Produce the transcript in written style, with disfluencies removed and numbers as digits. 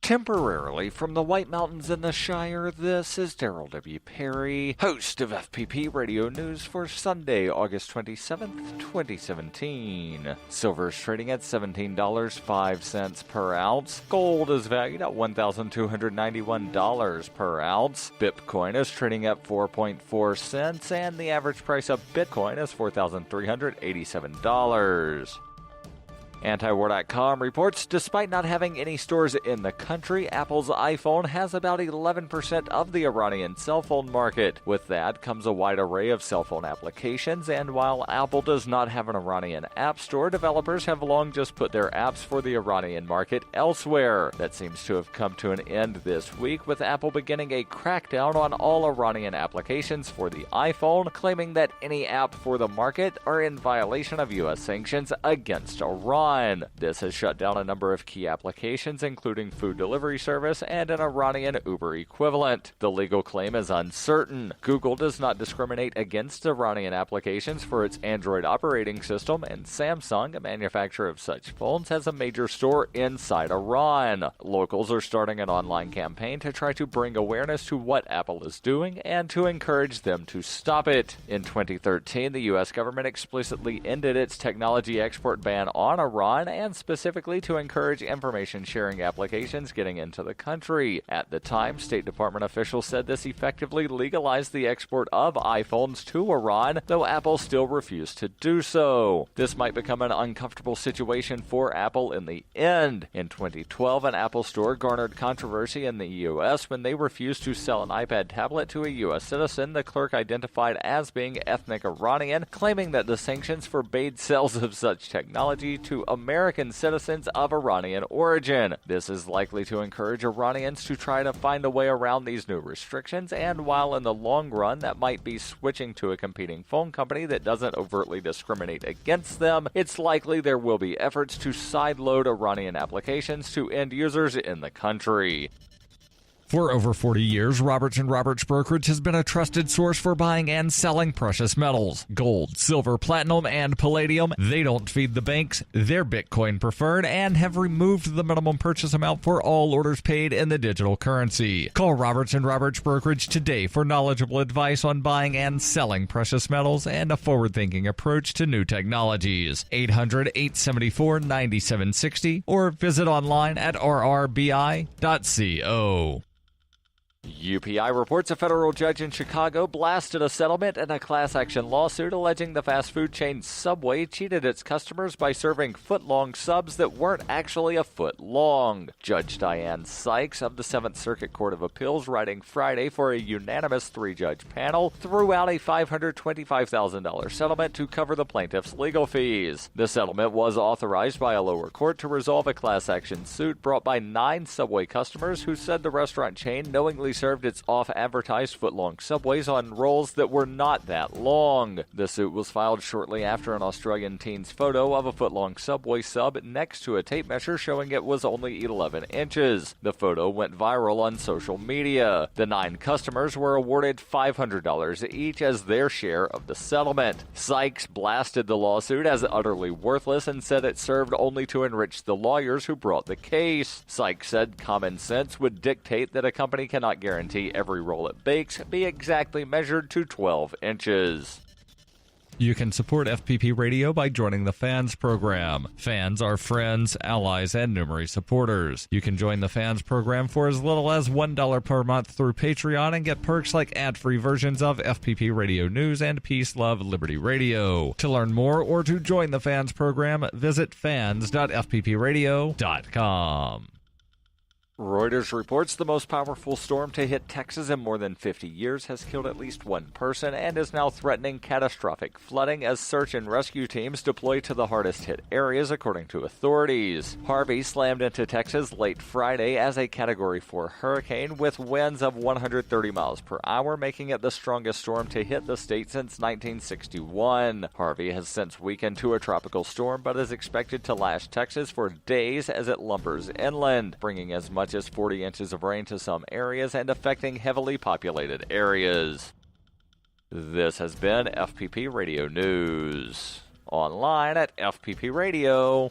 Temporarily from the White Mountains in the Shire, this is Daryl W. Perry, host of FPP Radio News for Sunday, August 27th, 2017. Silver is trading at $17.05 per ounce. Gold is valued at $1,291 per ounce. Bitcoin is trading at 4.4 cents, and the average price of Bitcoin is $4,387. Antiwar.com reports, despite not having any stores in the country, Apple's iPhone has about 11% of the Iranian cell phone market. With that comes a wide array of cell phone applications, and while Apple does not have an Iranian app store, developers have long just put their apps for the Iranian market elsewhere. That seems to have come to an end this week, with Apple beginning a crackdown on all Iranian applications for the iPhone, claiming that any app for the market are in violation of U.S. sanctions against Iran. This has shut down a number of key applications, including food delivery service and an Iranian Uber equivalent. The legal claim is uncertain. Google does not discriminate against Iranian applications for its Android operating system, and Samsung, a manufacturer of such phones, has a major store inside Iran. Locals are starting an online campaign to try to bring awareness to what Apple is doing and to encourage them to stop it. In 2013, the U.S. government explicitly ended its technology export ban on Iran, and specifically to encourage information sharing applications getting into the country. At the time, State Department officials said this effectively legalized the export of iPhones to Iran, though Apple still refused to do so. This might become an uncomfortable situation for Apple in the end. In 2012, an Apple store garnered controversy in the U.S. when they refused to sell an iPad tablet to a U.S. citizen the clerk identified as being ethnic Iranian, claiming that the sanctions forbade sales of such technology to American citizens of Iranian origin. This is likely to encourage Iranians to try to find a way around these new restrictions, and while in the long run that might be switching to a competing phone company that doesn't overtly discriminate against them, it's likely there will be efforts to sideload Iranian applications to end users in the country. For over 40 years, Roberts & Roberts Brokerage has been a trusted source for buying and selling precious metals. Gold, silver, platinum, and palladium. They don't feed the banks. They're Bitcoin preferred and have removed the minimum purchase amount for all orders paid in the digital currency. Call Roberts & Roberts Brokerage today for knowledgeable advice on buying and selling precious metals and a forward-thinking approach to new technologies. 800-874-9760 or visit online at rrbi.co. UPI reports a federal judge in Chicago blasted a settlement in a class action lawsuit alleging the fast food chain Subway cheated its customers by serving foot-long subs that weren't actually a foot long. Judge Diane Sykes of the 7th Circuit Court of Appeals, writing Friday for a unanimous 3-judge panel, threw out a $525,000 settlement to cover the plaintiff's legal fees. The settlement was authorized by a lower court to resolve a class action suit brought by 9 Subway customers who said the restaurant chain knowingly served its off-advertised foot-long Subways on rolls that were not that long. The suit was filed shortly after an Australian teen's photo of a foot-long Subway sub next to a tape measure showing it was only 11 inches. The photo went viral on social media. The 9 customers were awarded $500 each as their share of the settlement. Sykes blasted the lawsuit as utterly worthless and said it served only to enrich the lawyers who brought the case. Sykes said common sense would dictate that a company cannot guarantee every roll it bakes be exactly measured to 12 inches. You can support FPP Radio by joining the Fans program. Fans are friends, allies, and numerous supporters. You can join the Fans program for as little as $1 per month through Patreon and get perks like ad-free versions of FPP Radio News and Peace, Love, Liberty Radio. To learn more or to join the Fans program, visit fans.fppradio.com. Reuters reports the most powerful storm to hit Texas in more than 50 years has killed at least one person and is now threatening catastrophic flooding as search and rescue teams deploy to the hardest-hit areas, according to authorities. Harvey slammed into Texas late Friday as a Category 4 hurricane with winds of 130 miles per hour, making it the strongest storm to hit the state since 1961. Harvey has since weakened to a tropical storm but is expected to lash Texas for days as it lumbers inland, bringing as much as 40 inches of rain to some areas and affecting heavily populated areas. This has been FPP Radio News. Online at fppradio.com.